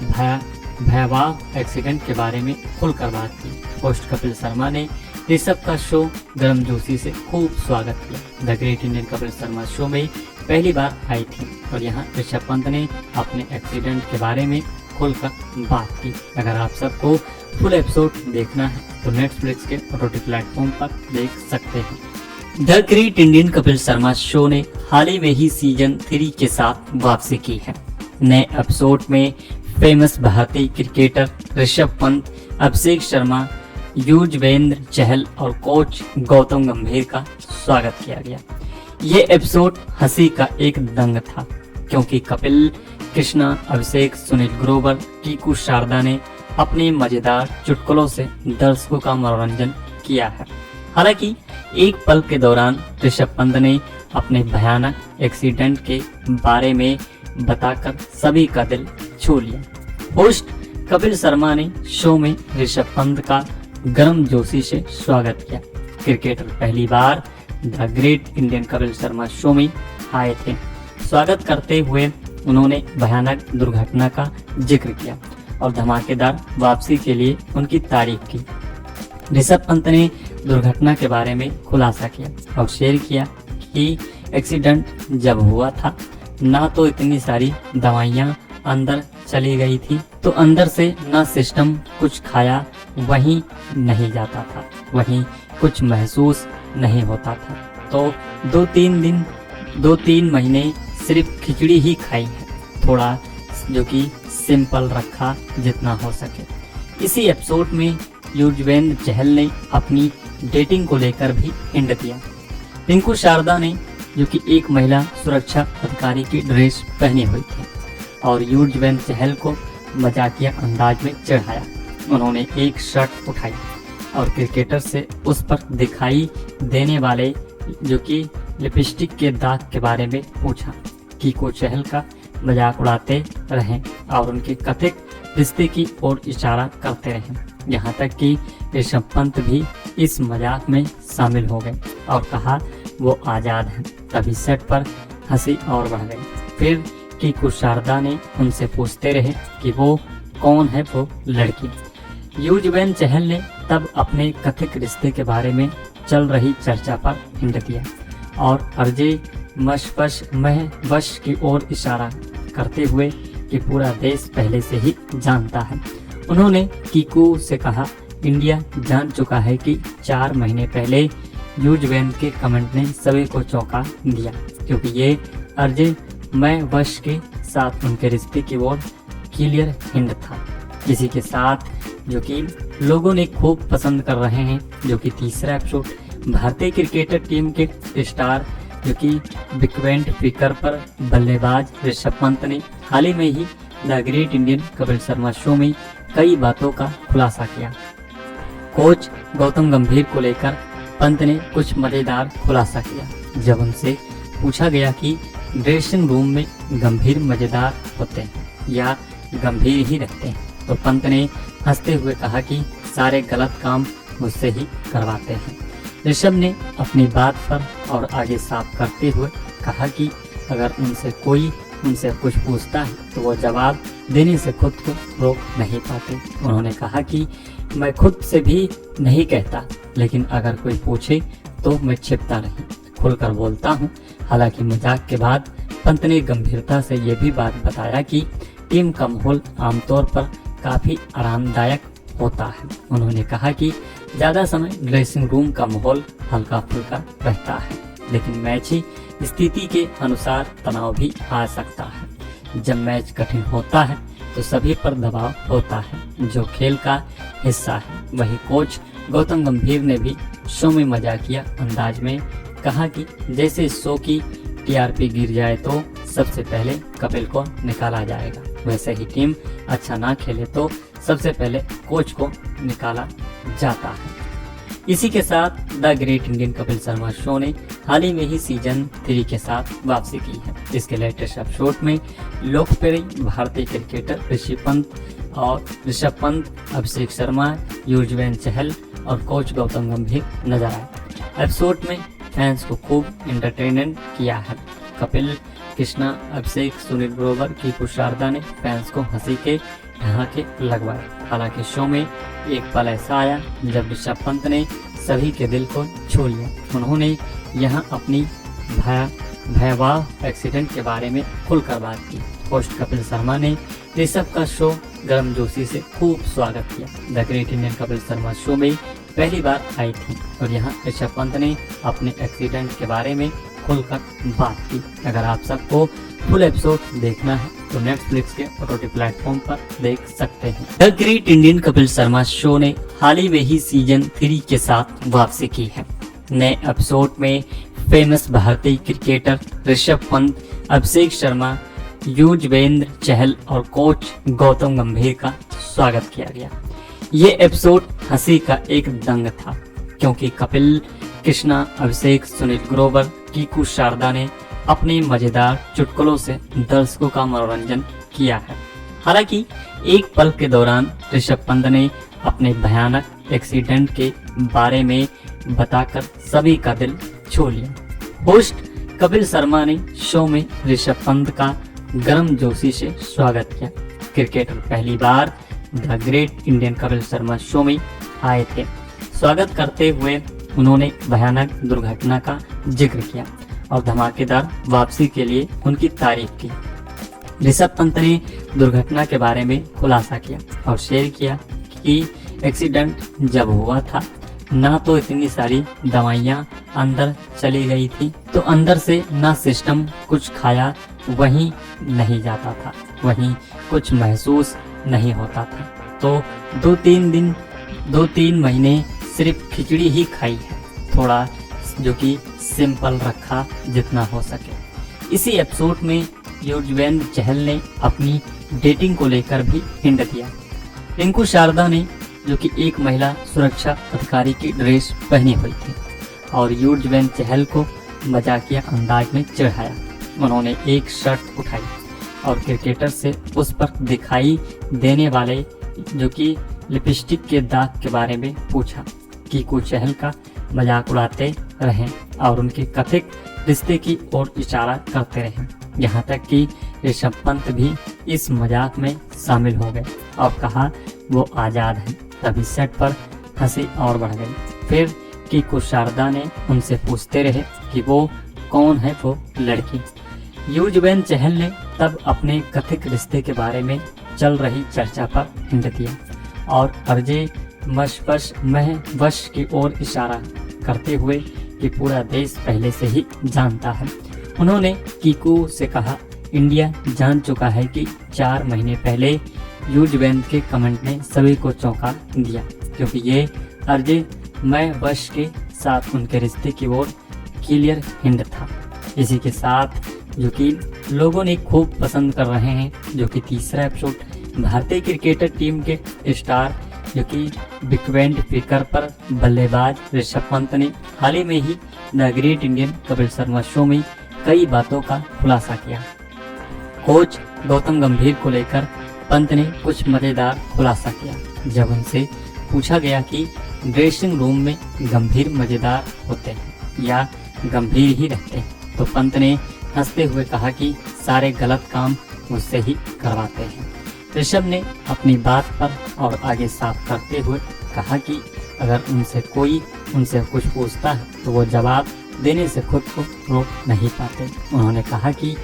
[SPEAKER 3] भयावह एक्सीडेंट के बारे में खुलकर बात की। होस्ट कपिल शर्मा ने ऋषभ का शो गर्मजोशी से खूब स्वागत किया। The great Indian Kapil Sharma show में पहली बार आई थी और यहाँ ऋषभ पंत ने अपने एक्सीडेंट के बारे में खुलकर बात की। अगर आप सबको फुल एपिसोड देखना है तो नेटफ्लिक्स के OTT प्लेटफॉर्म पर देख सकते हैं। The great Indian Kapil Sharma show ने हाल ही में ही सीजन 3 के साथ वापसी की है। नए एपिसोड में फेमस भारतीय क्रिकेटर ऋषभ पंत, अभिषेक शर्मा, युजवेंद्र चहल और कोच गौतम गंभीर का स्वागत किया गया। ये एपिसोड हंसी का एक दंग था क्योंकि कपिल, कृष्णा, अभिषेक, सुनील ग्रोवर, कीकू शारदा ने अपने मजेदार चुटकुलों से दर्शकों का मनोरंजन किया है। हालांकि एक पल के दौरान ऋषभ पंत ने अपने भयानक एक्सीडेंट के बारे में बताकर सभी का दिल छू लिया। होस्ट कपिल शर्मा ने शो में ऋषभ पंत का गर्मजोशी से स्वागत किया। क्रिकेटर पहली बार the great Indian Kapil Sharma show में आए थे। स्वागत करते हुए उन्होंने भयानक दुर्घटना का जिक्र किया और धमाकेदार वापसी के लिए उनकी तारीफ की। ऋषभ पंत ने दुर्घटना के बारे में खुलासा किया और शेयर किया कि एक्सीडेंट जब हुआ था ना तो इतनी सारी दवाइयां अंदर चली गई थी तो अंदर से ना सिस्टम कुछ खाया वहीं नहीं जाता था, वहीं कुछ महसूस नहीं होता था। तो 2-3 महीने सिर्फ खिचड़ी ही खाई है, थोड़ा जो कि सिंपल रखा जितना हो सके। इसी एपिसोड में युजवेंद्र चहल ने अपनी डेटिंग को लेकर भी हिंट दिया। कीकू शारदा ने जो कि एक महिला सुरक्षा अधिकारी की ड्रेस पहनी हुई थी और युजवेंद्र चहल को मजाकिया अंदाज में चढ़ाया। उन्होंने एक शर्ट उठाई और क्रिकेटर से उस पर दिखाई देने वाले जो कि लिपस्टिक के दाग के बारे में पूछा। कीकू चहल का मजाक उड़ाते रहे और उनके कथित रिश्ते की ओर इशारा करते रहे। यहाँ तक कि ऋषभ पंत भी इस मजाक में शामिल हो गए और कहा वो आजाद हैं। तभी सेट पर हंसी और बढ़ गई। फिर कीकू शारदा ने उनसे पूछते रहे कि वो कौन है वो लड़की। युजवेंद्र चहल ने तब अपने कथित रिश्ते के बारे में चल रही चर्चा पर हिंट दिया और अर्जे महवश की ओर इशारा करते हुए कि पूरा देश पहले से ही जानता है। उन्होंने कीकू से कहा, इंडिया जान चुका है कि 4 महीने पहले युजवेंद्र के कमेंट ने सभी को चौंका दिया क्योंकि ये अर्जे महवश के साथ उनके रिश्ते की ओर क्लियर हिंट था। इसी के साथ जो कि लोगों ने खूब पसंद कर रहे हैं जो कि तीसरा एपिसोड भारतीय क्रिकेटर टीम के स्टार जो कि विकेट कीपर पर बल्लेबाज ऋषभ पंत ने हाल ही में ही the great Indian Kapil Sharma show में कई बातों का खुलासा किया। कोच गौतम गंभीर को लेकर पंत ने कुछ मजेदार खुलासा किया। जब उनसे पूछा गया कि ड्रेसिंग रूम में गंभीर मजेदार होते हैं या गंभीर ही रहते हैं तो पंत ने हंसते हुए कहा कि सारे गलत काम मुझसे ही करवाते हैं। ऋषभ ने अपनी बात पर और आगे साफ करते हुए कहा कि अगर उनसे कुछ पूछता है तो वो जवाब देने से खुद को रोक नहीं पाते। उन्होंने कहा कि मैं खुद से भी नहीं कहता, लेकिन अगर कोई पूछे तो मैं छिपता नहीं, खुलकर बोलता हूँ। हालांकि मजाक के बाद पंत ने गंभीरता से ये भी बात बताया कि टीम का माहौल आमतौर पर काफी आरामदायक होता है। उन्होंने कहा कि ज्यादा समय ड्रेसिंग रूम का माहौल हल्का फुल्का रहता है, लेकिन मैच की स्थिति के अनुसार तनाव भी आ सकता है। जब मैच कठिन होता है तो सभी पर दबाव होता है, जो खेल का हिस्सा है। वही कोच गौतम गंभीर ने भी शो में मजाकिया अंदाज में कहा कि जैसे शो की टीआरपी गिर जाए तो सबसे पहले कपिल को निकाला जाएगा। वैसे ही टीम अच्छा ना खेले तो सबसे पहले कोच को निकाला जाता है। इसी के साथ the great Indian Kapil Sharma show ने हाल ही में ही सीजन 3 के साथ वापसी की है। इसके लेटेस्ट एपिसोड में लोकप्रिय भारतीय क्रिकेटर ऋषभ पंत, अभिषेक शर्मा, युजवेंद्र चहल और कोच गौतम गंभीर नजर आए। एपिसोड में फैंस को खूब एंटरटेनमेंट किया है। कपिल, कृष्णा, अभिषेक, सुनील ग्रोवर की शारदा ने फैंस को हंसी के ठहाके लगवाए। हालांकि शो में एक पल ऐसा आया जब ऋषभ पंत ने सभी के दिल को छू लिया। उन्होंने यहाँ अपनी भयावह एक्सीडेंट के बारे में खुलकर बात की। होस्ट कपिल शर्मा ने ऋषभ का शो गर्मजोशी से खूब स्वागत किया। The great Indian Kapil Sharma show में पहली बार आई थी और यहाँ ऋषभ पंत ने अपने एक्सीडेंट के बारे में खुलकर बात की। अगर आप सबको फुल एपिसोड देखना है तो नेटफ्लिक्स के OTT प्लेटफॉर्म पर देख सकते हैं। The great Indian Kapil Sharma show ने हाल ही में ही सीजन 3 के साथ वापसी की है। नए एपिसोड में फेमस भारतीय क्रिकेटर ऋषभ पंत, अभिषेक शर्मा, युजवेंद्र चहल और कोच गौतम गंभीर का स्वागत किया गया। ये एपिसोड हंसी का एक दंग था क्योंकि कपिल, कृष्णा, अभिषेक, सुनील ग्रोवर, कीकू शारदा ने अपने मजेदार चुटकुलों से दर्शकों का मनोरंजन किया है। हालांकि एक पल के दौरान ऋषभ पंत ने अपने भयानक एक्सीडेंट के बारे में बताकर सभी का दिल छू लिया। होस्ट कपिल शर्मा ने शो में ऋषभ पंत का गर्मजोशी से स्वागत किया। क्रिकेटर पहली बार the great Indian Kapil Sharma show में आए थे। स्वागत करते हुए उन्होंने भयानक दुर्घटना का जिक्र किया और धमाकेदार वापसी के लिए उनकी तारीफ की। ऋषभ पंत ने दुर्घटना के बारे में खुलासा किया और शेयर किया कि एक्सीडेंट जब हुआ था ना तो इतनी सारी दवाइयां अंदर चली गई थी, तो अंदर से ना सिस्टम कुछ खाया वहीं नहीं जाता था, वहीं कुछ महसूस नहीं होता था। तो 2-3 महीने सिर्फ खिचड़ी ही खाई है, थोड़ा जो कि सिंपल रखा जितना हो सके। इसी एपिसोड में युजवेंद्र चहल ने अपनी डेटिंग को लेकर भी हिंट दिया। रिंकू शारदा ने जो कि एक महिला सुरक्षा अधिकारी की ड्रेस पहनी हुई थी और युजवेंद्र चहल को मजाकिया अंदाज में चिढ़ाया। उन्होंने एक शर्ट उठाई और क्रिकेटर से उस पर दिखाई देने वाले जो कि लिपस्टिक के दाग के बारे में पूछा। कीकू चहल का मजाक उड़ाते रहे और उनके कथित रिश्ते की ओर इशारा करते रहे। यहाँ तक कि ऋषभ पंत भी इस मजाक में शामिल हो गए और कहा वो आजाद हैं। तभी सेट पर हंसी और बढ़ गई। फिर कीकू शारदा ने उनसे पूछते रहे कि वो कौन है वो लड़की। युजवेंद्र चहल ने तब अपने कथित रिश्ते के बारे में चल रही चर्चा पर हिंट दिया और अर्जे वश की ओर इशारा करते हुए कि पूरा देश पहले से ही जानता है। उन्होंने कीकू से कहा, इंडिया जान चुका है कि 4 महीने पहले युजवेंद्र के कमेंट ने सभी को चौंका दिया क्योंकि ये अर्जे वश के साथ उनके रिश्ते की ओर क्लियर हिंट था। इसी के साथ जो कि लोगों ने खूब पसंद कर रहे हैं जो कि तीसरा एपिसोड भारतीय क्रिकेटर टीम के स्टार जो कि विकेट टेकर पर बल्लेबाज ऋषभ पंत ने हाल ही में ही the great Indian Kapil Sharma show में कई बातों का खुलासा किया। कोच गौतम गंभीर को लेकर पंत ने कुछ मजेदार खुलासा किया। जब उनसे पूछा गया कि ड्रेसिंग रूम में गंभीर मजेदार होते हैं या गंभीर ही रहते हैं, तो पंत ने हंसते हुए कहा कि सारे गलत काम मुझसे ही करवाते हैं। ऋषभ ने अपनी बात पर और आगे साफ करते हुए कहा कि अगर उनसे कुछ पूछता है तो वो जवाब देने से खुद को रोक नहीं पाते। उन्होंने कहा कि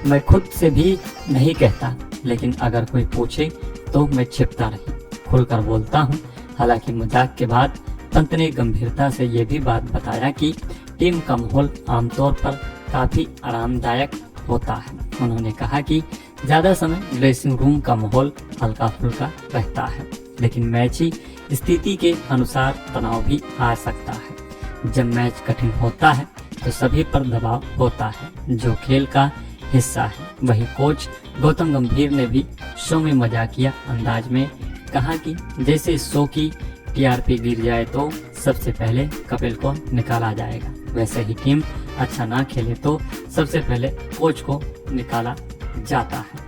[SPEAKER 3] मैं खुद से भी नहीं कहता, लेकिन अगर कोई पूछे तो मैं छिपता नहीं, खुलकर बोलता हूँ। हालांकि मजाक के बाद पंत ने गंभीरता से ये भी बात बताया कि टीम का माहौल आमतौर पर काफी आरामदायक होता है। उन्होंने कहा कि ज्यादा समय ड्रेसिंग रूम का माहौल हल्का फुल्का रहता है, लेकिन मैची स्थिति के अनुसार तनाव भी आ सकता है। जब मैच कठिन होता है तो सभी पर दबाव होता है, जो खेल का हिस्सा है। वही कोच गौतम गंभीर ने भी शो में मजाकिया अंदाज में कहा कि जैसे शो की टीआरपी गिर जाए तो सबसे पहले कपिल को निकाला जाएगा, वैसे ही टीम अच्छा ना खेले तो सबसे पहले कोच को निकाला जाता है।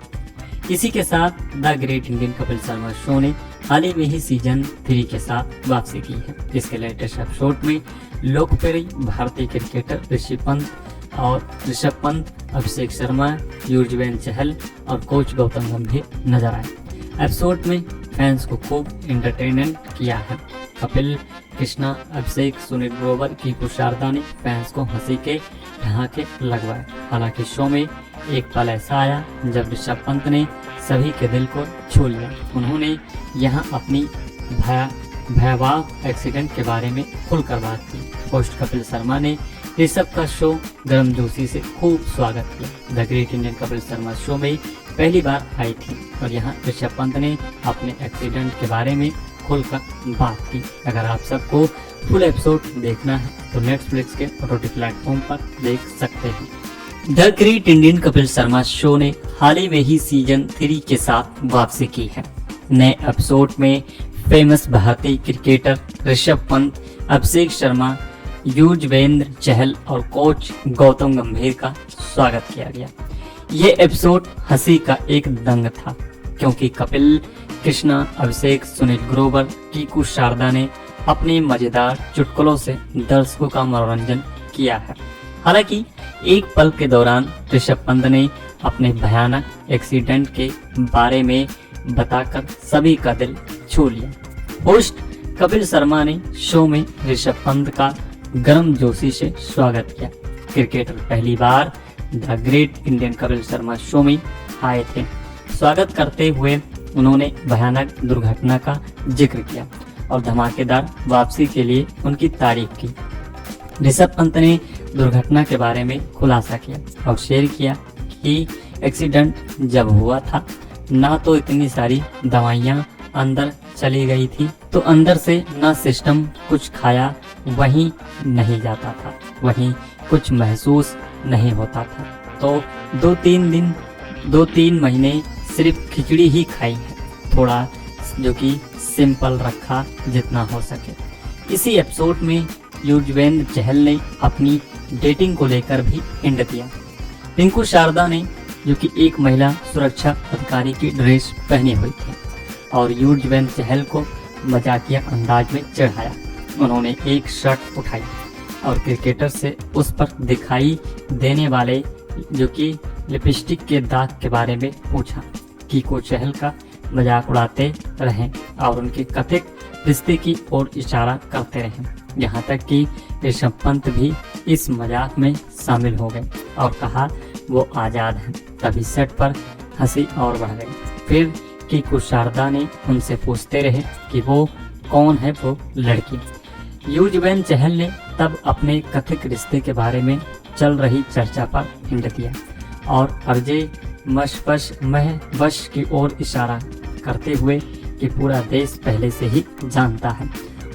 [SPEAKER 3] इसी के साथ the great Indian Kapil Sharma show ने हाल ही में ही सीजन 3 के साथ वापसी की है। इसके लेटेस्ट एपिसोड में लोकप्रिय भारतीय क्रिकेटर ऋषभ पंत, अभिषेक शर्मा, युजवेंद्र चहल और कोच गौतम गंभीर नजर आए। एपिसोड में फैंस को खूब एंटरटेनमेंट किया है। कपिल, कृष्णा, अभिषेक, सुनील ग्रोवर, कीकू शारदा ने फैंस को हंसी के ठहाके लगवाए। हालांकि शो में एक पल ऐसा आया जब ऋषभ पंत ने सभी के दिल को छू लिया। उन्होंने यहाँ अपनी भयावह एक्सीडेंट के बारे में खुलकर बात की। होस्ट कपिल शर्मा ने ऋषभ का शो गर्मजोशी से खूब स्वागत किया। The great Indian Kapil Sharma show में पहली बार आई थी और यहाँ ऋषभ पंत ने अपने एक्सीडेंट के बारे में खुलकर बात की। अगर आप सबको फुल एपिसोड देखना है तो नेटफ्लिक्स के OTT प्लेटफॉर्म पर देख सकते हैं। The great Indian Kapil Sharma show ने हाल ही में ही सीजन 3 के साथ वापसी की है। नए एपिसोड में फेमस भारतीय क्रिकेटर ऋषभ पंत, अभिषेक शर्मा, युजवेंद्र चहल और कोच गौतम गंभीर का स्वागत किया गया। ये एपिसोड हंसी का एक दंग था क्योंकि कपिल, कृष्णा, अभिषेक, सुनील ग्रोवर, कीकू शारदा ने अपने मजेदार चुटकुलों से दर्शकों का मनोरंजन किया है। हालांकि एक पल के दौरान ऋषभ पंत ने अपने भयानक एक्सीडेंट के बारे में बताकर सभी का दिल छू लिया। होस्ट कपिल शर्मा ने शो में ऋषभ पंत का गर्मजोशी से स्वागत किया। क्रिकेटर पहली बार the great Indian Kapil Sharma show में आए थे। स्वागत करते हुए उन्होंने भयानक दुर्घटना का जिक्र किया और धमाकेदार वापसी के लिए उनकी तारीफ की। ऋषभ पंत ने दुर्घटना के बारे में खुलासा किया और शेयर किया कि एक्सीडेंट जब हुआ था ना तो इतनी सारी दवाइयां अंदर चली गई थी, तो अंदर से ना सिस्टम कुछ खाया वहीं नहीं जाता था, वहीं कुछ महसूस नहीं होता था। तो 2-3 महीने सिर्फ खिचड़ी ही खाई है, थोड़ा जो कि सिंपल रखा जितना हो सके। इसी एपिसोड में युजवेंद्र चहल ने अपनी डेटिंग को लेकर भी हिंट दिया। कीकू शारदा ने जो कि एक महिला सुरक्षा अधिकारी की ड्रेस पहनी हुई थी और युजवेंद्र चहल को मजाकिया अंदाज में चढ़ाया। उन्होंने एक शर्ट उठाई और क्रिकेटर से उस पर दिखाई देने वाले जो कि लिपस्टिक के दाग के बारे में पूछा। कीकू चहल का मजाक उड़ाते रहे और उनके कथित रिश्ते की ओर इशारा करते रहे, यहाँ तक कि ऋषभ पंत भी इस मजाक में शामिल हो गए और कहा वो आजाद हैं। तभी सेट पर हंसी और बढ़ गई। फिर कीकू शारदा ने उनसे पूछते रहे कि वो कौन है वो लड़की। युजवेंद्र चहल ने तब अपने कथित रिश्ते के बारे में चल रही चर्चा पर हिंट दिया और अर्जे महवश की ओर इशारा करते हुए कि पूरा देश पहले से ही जानता है।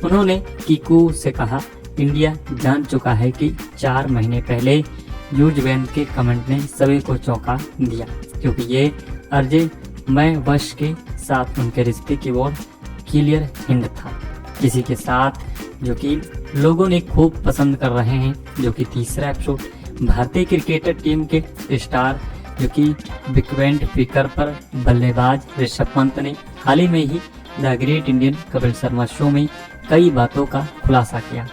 [SPEAKER 3] उन्होंने कीकू से कहा, इंडिया जान चुका है कि 4 महीने पहले युजवेंद्र के कमेंट ने सभी को चौंका दिया क्योंकि ये अर्जे महवश के साथ उनके रिश्ते की ओर क्लियर हिंट था। इसी के साथ जो कि लोगों ने खूब पसंद कर रहे हैं जो कि तीसरा एपिसोड भारतीय क्रिकेटर टीम के स्टार जो कि विकेट कीपर पर बल्लेबाज ऋषभ पंत ने हाल ही में ही the great Indian Kapil Sharma show में कई बातों का खुलासा किया।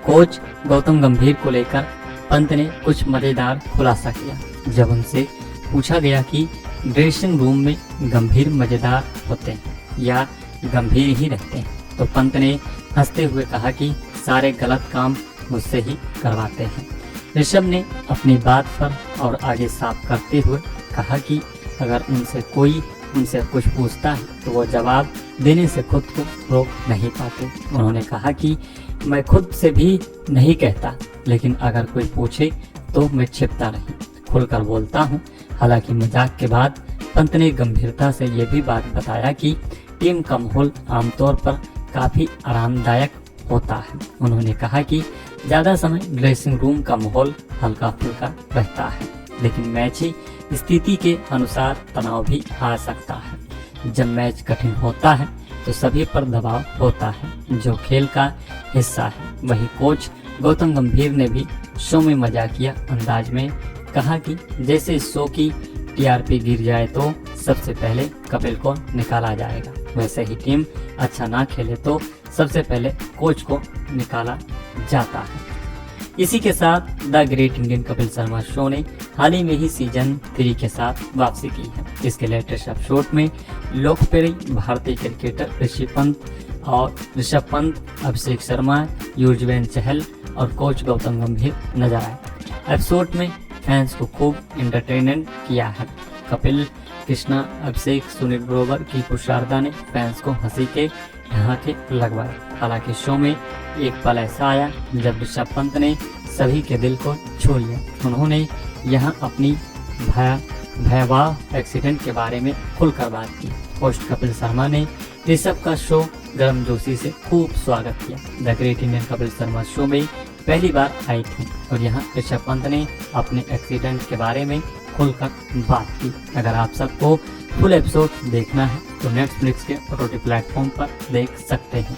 [SPEAKER 3] कोच गौतम गंभीर को लेकर पंत ने कुछ मजेदार खुलासा किया। जब उनसे पूछा गया कि ड्रेसिंग रूम में गंभीर मजेदार होते हैं या गंभीर ही रहते हैं, तो पंत ने हंसते हुए कहा कि सारे गलत काम मुझसे ही करवाते हैं। ऋषभ ने अपनी बात पर और आगे साफ करते हुए कहा कि अगर उनसे कुछ पूछता है तो वो जवाब देने से खुद को रोक नहीं पाते। उन्होंने कहा कि मैं खुद से भी नहीं कहता, लेकिन अगर कोई पूछे तो मैं छिपता नहीं, खुलकर बोलता हूँ। हालांकि मजाक के बाद पंत ने गंभीरता से ये भी बात बताया कि टीम का माहौल आमतौर पर काफी आरामदायक होता है। उन्होंने कहा कि ज्यादा समय ड्रेसिंग रूम का माहौल हल्का फुल्का रहता है। लेकिन मैच ही स्थिति के अनुसार तनाव भी आ सकता है। जब मैच कठिन होता है तो सभी पर दबाव होता है, जो खेल का हिस्सा है। वही कोच गौतम गंभीर ने भी शो में मजाकिया अंदाज में कहा कि जैसे इस शो की टीआरपी गिर जाए तो सबसे पहले कपिल को निकाला जाएगा, वैसे ही टीम अच्छा ना खेले तो सबसे पहले कोच को निकाला जाता है। इसी के साथ the great Indian Kapil Sharma show ने हाल ही में ही सीजन 3 के साथ वापसी की है। इसके लेटेस्ट एपिसोड में लोकप्रिय भारतीय क्रिकेटर ऋषभ पंत, अभिषेक शर्मा, युजवेंद्र चहल और कोच गौतम गंभीर नजर आए। एपिसोड में फैंस को खूब एंटरटेनमेंट किया है। कपिल, कृष्णा, अभिषेक, सुनील ग्रोवर की शारदा ने फैंस को हंसी के ठहाके लगवाए। हालांकि शो में एक पल ऐसा आया जब ऋषभ पंत ने सभी के दिल को छू लिया। उन्होंने यहाँ अपनी भयावह एक्सीडेंट के बारे में खुलकर बात की। होस्ट कपिल शर्मा ने ऋषभ का शो गर्मजोशी से खूब स्वागत किया। The great Indian Kapil Sharma show में पहली बार आई थी और यहाँ ऋषभ पंत ने अपने एक्सीडेंट के बारे में खुलकर बात की। अगर आप सबको फुल एपिसोड देखना है तो नेटफ्लिक्स के OTT प्लेटफॉर्म पर देख सकते हैं।